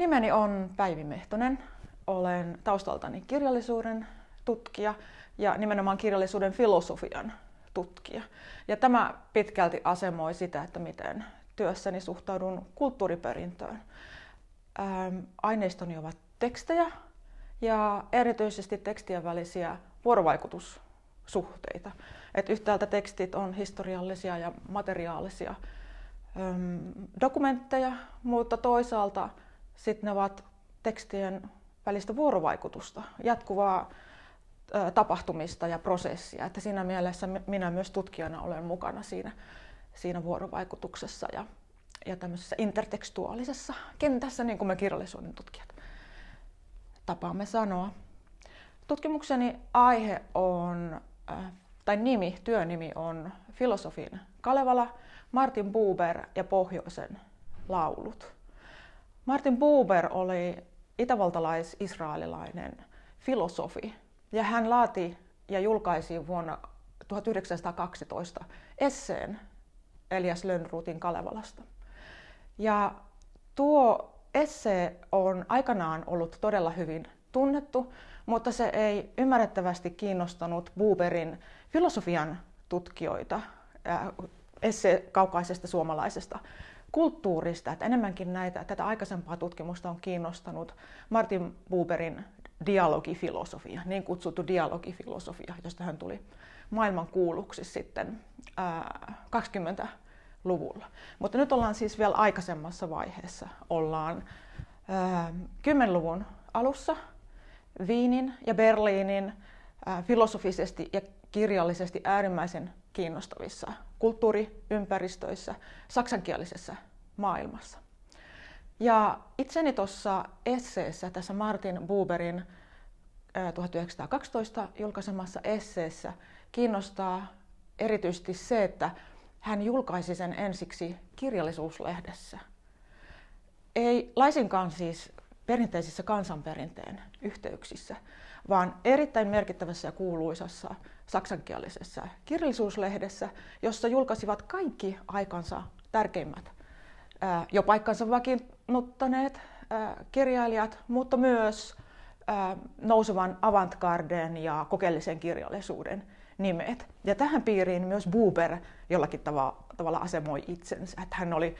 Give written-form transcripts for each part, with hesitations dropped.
Nimeni on Päivi Mehtonen. Olen taustaltani kirjallisuuden tutkija ja nimenomaan kirjallisuuden filosofian tutkija. Ja tämä pitkälti asemoi sitä, että miten työssäni suhtaudun kulttuuriperintöön. Aineistoni ovat tekstejä ja erityisesti tekstien välisiä vuorovaikutussuhteita. Et yhtäältä tekstit on historiallisia ja materiaalisia dokumentteja, mutta toisaalta sitten ne ovat tekstien välistä vuorovaikutusta, jatkuvaa tapahtumista ja prosessia. Että siinä mielessä minä myös tutkijana olen mukana siinä vuorovaikutuksessa ja tämmöisessä intertekstuaalisessa kentässä, niin kuin me kirjallisuuden tutkijat tapaamme sanoa. Tutkimukseni aihe on, tai työnimi on Filosofin Kalevala, Martin Buber ja Pohjoisen laulut. Martin Buber oli itävaltalais-israelilainen filosofi ja hän laati ja julkaisi vuonna 1912 esseen Elias Lönnrotin Kalevalasta. Ja tuo essee on aikanaan ollut todella hyvin tunnettu, mutta se ei ymmärrettävästi kiinnostanut Buberin filosofian tutkijoita essee kaukaisesta suomalaisesta kulttuurista. Että enemmänkin tätä aikaisempaa tutkimusta on kiinnostanut Martin Buberin dialogifilosofia, niin kutsuttu dialogifilosofia, josta hän tuli maailmankuuluksi sitten 20-luvulla. Mutta nyt ollaan siis vielä aikaisemmassa vaiheessa. Ollaan 10-luvun alussa Wienin ja Berliinin filosofisesti ja kirjallisesti äärimmäisen kiinnostavissa kulttuuriympäristöissä saksankielisessä maailmassa. Ja itseni tuossa esseessä, tässä Martin Buberin 1912 julkaisemassa esseessä kiinnostaa erityisesti se, että hän julkaisi sen ensiksi kirjallisuuslehdessä. Ei laisinkaan siis perinteisissä kansanperinteen yhteyksissä, vaan erittäin merkittävässä ja kuuluisassa saksankielisessä kirjallisuuslehdessä, jossa julkaisivat kaikki aikansa tärkeimmät jo paikkansa vakiinnuttaneet kirjailijat, mutta myös nousevan avantgarden ja kokeellisen kirjallisuuden nimet. Ja tähän piiriin myös Buber jollakin tavalla asemoi itsensä, että hän oli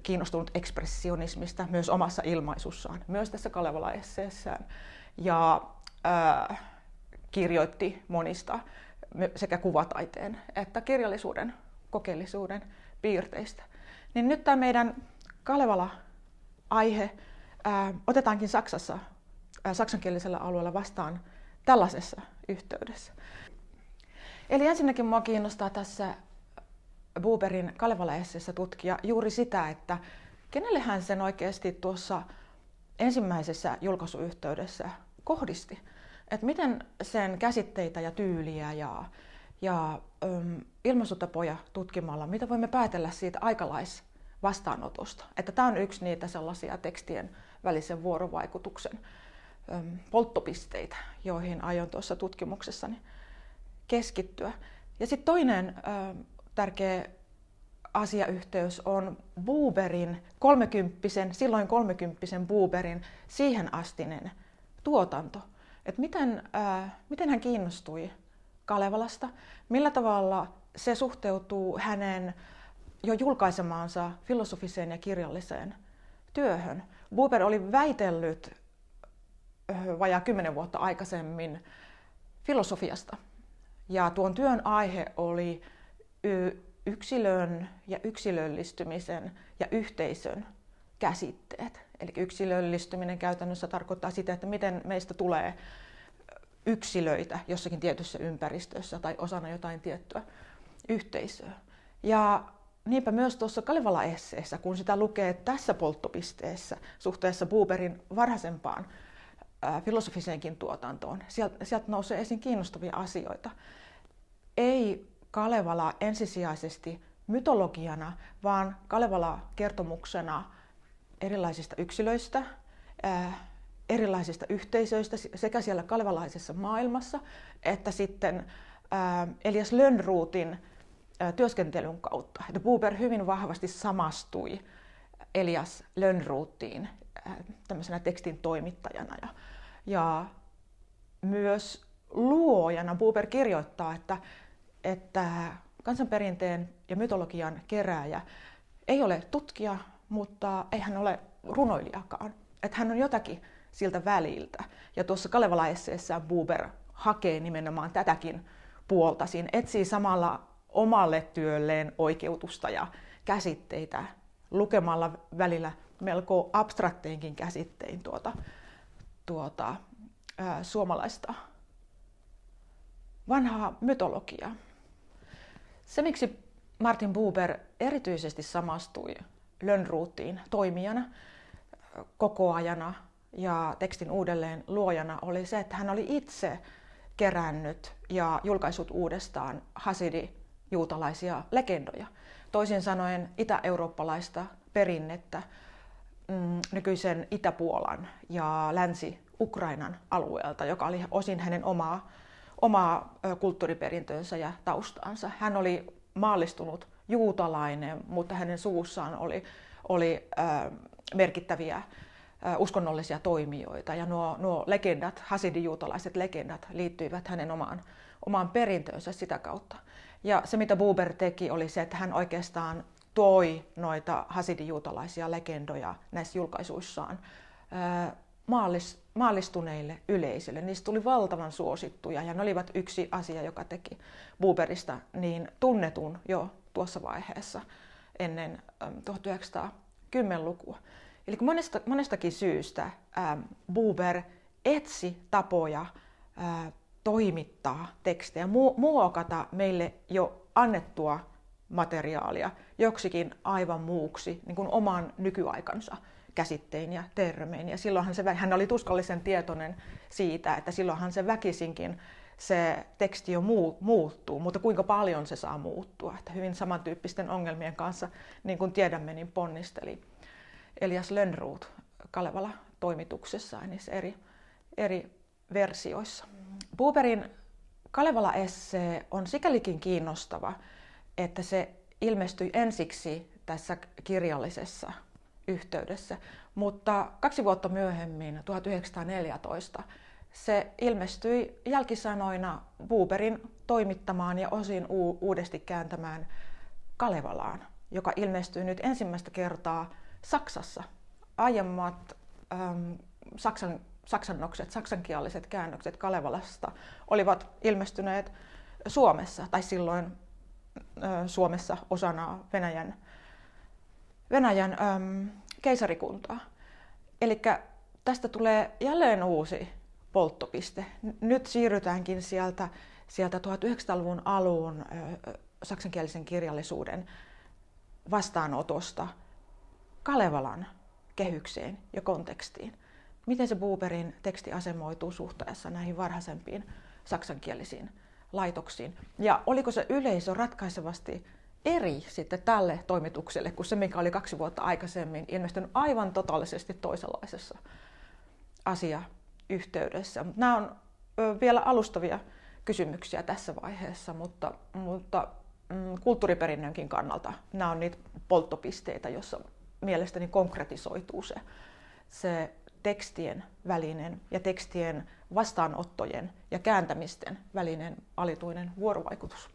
kiinnostunut ekspressionismista myös omassa ilmaisussaan, myös tässä Kalevala-esseessään, ja kirjoitti monista sekä kuvataiteen että kirjallisuuden kokeellisuuden piirteistä. Niin nyt tämä meidän Kalevala-aihe otetaankin Saksassa, saksankielisellä alueella vastaan tällaisessa yhteydessä. Eli ensinnäkin minua kiinnostaa tässä Buberin Kalevala-esseessä tutkia juuri sitä, että kenelle hän sen oikeasti tuossa ensimmäisessä julkaisuyhteydessä kohdisti. Että miten sen käsitteitä ja tyyliä ja ilmaisutapoja tutkimalla, mitä voimme päätellä siitä aikalaisvastaanotosta. Että tämä on yksi niitä sellaisia tekstien välisen vuorovaikutuksen polttopisteitä, joihin aion tuossa tutkimuksessani keskittyä. Ja sitten toinen tärkeä asiayhteys on Buberin silloin 30 Buberin siihen astinen tuotanto. Et miten hän kiinnostui Kalevalasta, millä tavalla se suhteutuu hänen jo julkaisemaansa filosofiseen ja kirjalliseen työhön. Buber oli väitellyt vajaa 10 vuotta aikaisemmin filosofiasta. Ja tuon työn aihe oli yksilön ja yksilöllistymisen ja yhteisön käsitteet. Eli yksilöllistyminen käytännössä tarkoittaa sitä, että miten meistä tulee yksilöitä jossakin tietyssä ympäristössä tai osana jotain tiettyä yhteisöä. Ja niinpä myös tuossa Kalevala-esseessä, kun sitä lukee tässä polttopisteessä suhteessa Buberin varhaisempaan filosofiseenkin tuotantoon, sieltä nousee esiin kiinnostavia asioita. Ei Kalevala ensisijaisesti mytologiana, vaan Kalevala kertomuksena erilaisista yksilöistä, erilaisista yhteisöistä sekä siellä kalevalaisessa maailmassa että sitten Elias Lönnrotin työskentelyn kautta. Että Buber hyvin vahvasti samastui Elias Lönnrotiin tämmöisenä tekstin toimittajana ja myös luojana. Buber kirjoittaa, että kansanperinteen ja mytologian kerääjä ei ole tutkija, mutta ei hän ole runoilijakaan. Että hän on jotakin siltä väliltä. Ja tuossa Kalevala-esseessään Buber hakee nimenomaan tätäkin puolta. Siinä etsii samalla omalle työlleen oikeutusta ja käsitteitä lukemalla välillä melko abstrakteinkin käsittein suomalaista vanhaa mytologiaa. Se, miksi Martin Buber erityisesti samastui Lönnroothiin toimijana, kokoajana ja tekstin uudelleen luojana, oli se, että hän oli itse kerännyt ja julkaissut uudestaan hasidi-juutalaisia legendoja. Toisin sanoen itä-eurooppalaista perinnettä nykyisen Itä-Puolan ja Länsi-Ukrainan alueelta, joka oli osin hänen omaa kulttuuriperintönsä ja taustansa. Hän oli maallistunut juutalainen, mutta hänen suussaan oli merkittäviä uskonnollisia toimijoita. Ja nuo legendat, hasidi-juutalaiset legendat, liittyivät hänen omaan perintöönsä sitä kautta. Ja se, mitä Buber teki, oli se, että hän oikeastaan noita hasidi-juutalaisia legendoja näissä julkaisuissaan maallistuneille yleisölle. Niistä tuli valtavan suosittuja ja ne olivat yksi asia, joka teki Buberista niin tunnetun jo tuossa vaiheessa ennen 1910-lukua. Eli monestakin syystä Buber etsi tapoja toimittaa tekstejä, muokata meille jo annettua materiaalia joksikin aivan muuksi, niin kuin oman nykyaikansa käsittein ja termein. Ja silloinhan hän oli tuskallisen tietoinen siitä, että silloinhan se väkisinkin se teksti jo muuttuu, mutta kuinka paljon se saa muuttua. Että hyvin samantyyppisten ongelmien kanssa, niin kuin tiedämme, niin ponnisteli Elias Lönnrooth Kalevala-toimituksessaan niissä eri versioissa. Buberin Kalevala-essee on sikälikin kiinnostava, että se ilmestyi ensiksi tässä kirjallisessa yhteydessä, mutta 2 vuotta myöhemmin, 1914, se ilmestyi jälkisanoina Buberin toimittamaan ja osin uudesti kääntämään Kalevalaan, joka ilmestyi nyt ensimmäistä kertaa Saksassa. Aiemmat saksankieliset käännökset Kalevalasta olivat ilmestyneet Suomessa, tai silloin Suomessa osana Venäjän keisarikuntaa. Eli tästä tulee jälleen uusi polttopiste. Nyt siirrytäänkin sieltä 1900-luvun alun saksankielisen kirjallisuuden vastaanotosta Kalevalan kehykseen ja kontekstiin. Miten se Buberin teksti asemoituu suhteessa näihin varhaisempiin saksankielisiin laitoksiin? Ja oliko se yleisö ratkaisevasti eri sitten tälle toimitukselle kuin se, mikä oli 2 vuotta aikaisemmin ilmestynyt aivan totaalisesti toisenlaisessa asiayhteydessä. Nämä on vielä alustavia kysymyksiä tässä vaiheessa, mutta kulttuuriperinnönkin kannalta nämä on niitä polttopisteitä, joissa mielestäni konkretisoituu se tekstien välinen ja tekstien vastaanottojen ja kääntämisten välinen alituinen vuorovaikutus.